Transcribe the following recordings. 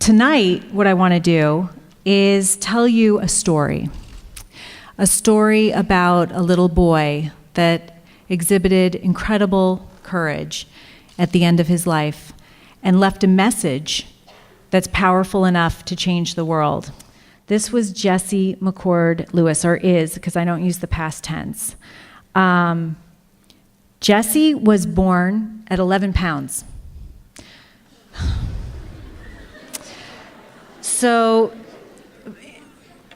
tonight, what I want to do is tell you a story about a little boy that exhibited incredible courage at the end of his life and left a message that's powerful enough to change the world. This was Jesse McCord Lewis, or is, because I don't use the past tense. Jesse was born at 11 pounds. So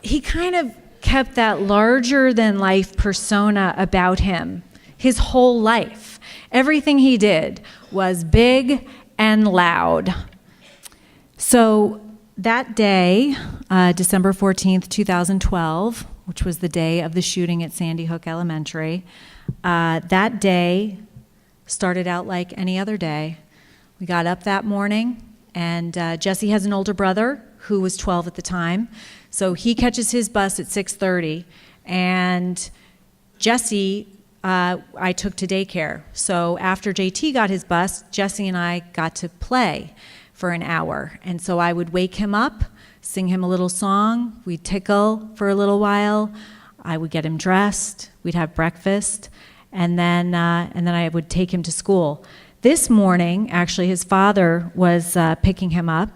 he kind of kept that larger-than-life persona about him his whole life. Everything he did was big and loud. So that day, December 14th, 2012, which was the day of the shooting at Sandy Hook Elementary, that day started out like any other day. We got up that morning, and Jesse has an older brother who was 12 at the time. So he catches his bus at 6:30, and Jesse, I took to daycare. So after JT got his bus, Jesse and I got to play for an hour. And so I would wake him up, sing him a little song, we'd tickle for a little while, I would get him dressed, we'd have breakfast, and then I would take him to school. This morning, actually, his father was picking him up,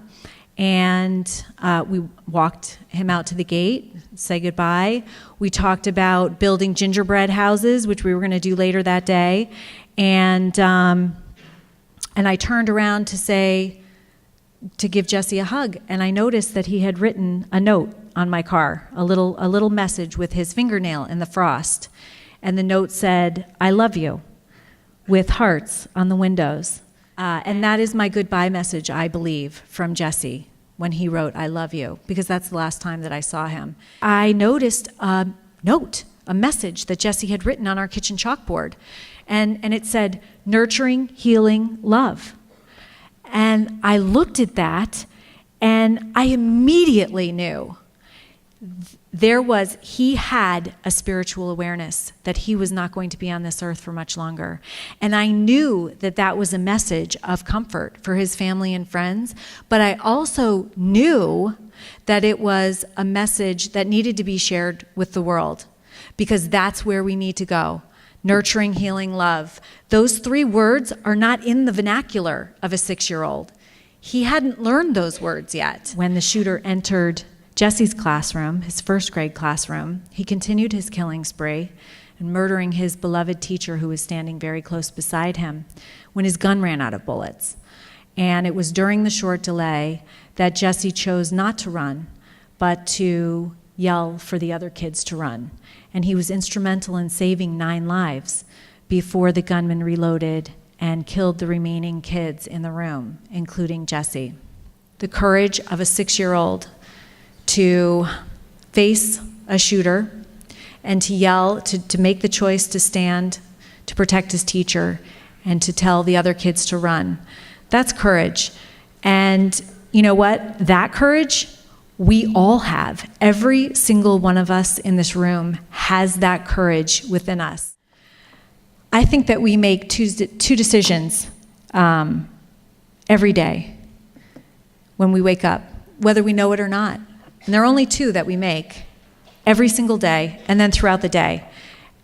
and we walked him out to the gate, say goodbye. We talked about building gingerbread houses, which we were going to do later that day, and I turned around to give Jesse a hug, and I noticed that he had written a note on my car, a little message with his fingernail in the frost, and the note said, "I love you," with hearts on the windows. And that is my goodbye message, I believe, from Jesse when he wrote, "I love you," because that's the last time that I saw him. I noticed a note, a message that Jesse had written on our kitchen chalkboard, and it said, "Nurturing, healing, love." And I looked at that, and I immediately knew he had a spiritual awareness that he was not going to be on this earth for much longer. And I knew that that was a message of comfort for his family and friends, but I also knew that it was a message that needed to be shared with the world, because that's where we need to go. Nurturing, healing, love. Those three words are not in the vernacular of a 6-year-old. He hadn't learned those words yet. When the shooter entered Jesse's classroom, his first grade classroom, he continued his killing spree and murdering his beloved teacher who was standing very close beside him when his gun ran out of bullets. And it was during the short delay that Jesse chose not to run, but to yell for the other kids to run. And he was instrumental in saving 9 lives before the gunman reloaded and killed the remaining kids in the room, including Jesse. The courage of a 6-year-old to face a shooter and to yell, to make the choice to stand, to protect his teacher, and to tell the other kids to run. That's courage. And you know what? That courage, we all have. Every single one of us in this room has that courage within us. I think that we make two decisions every day when we wake up, whether we know it or not. And there are only 2 that we make every single day and then throughout the day.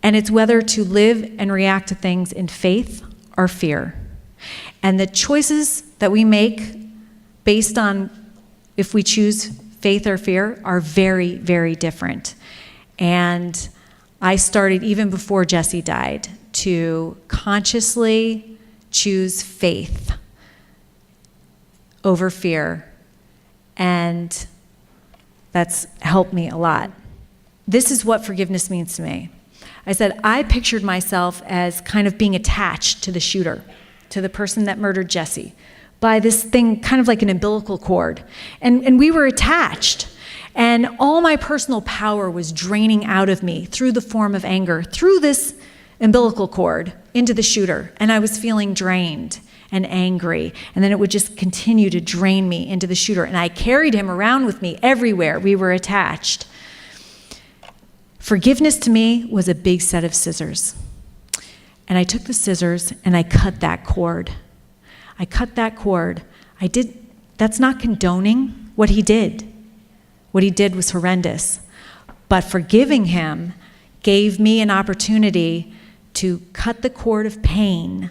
And it's whether to live and react to things in faith or fear. And the choices that we make based on if we choose faith or fear are very, very different. And I started, even before Jesse died, to consciously choose faith over fear. And that's helped me a lot. This is what forgiveness means to me. I said, I pictured myself as kind of being attached to the shooter, to the person that murdered Jesse, by this thing kind of like an umbilical cord. And we were attached. And all my personal power was draining out of me through the form of anger, through this umbilical cord into the shooter. And I was feeling drained and angry. And then it would just continue to drain me into the shooter. And I carried him around with me everywhere. We were attached. Forgiveness to me was a big set of scissors. And I took the scissors and I cut that cord. I cut that cord. That's not condoning. what he did. What he did was horrendous. But forgiving him gave me an opportunity to cut the cord of pain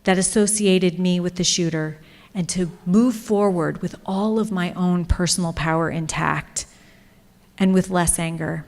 that associated me with the shooter and to move forward with all of my own personal power intact and with less anger.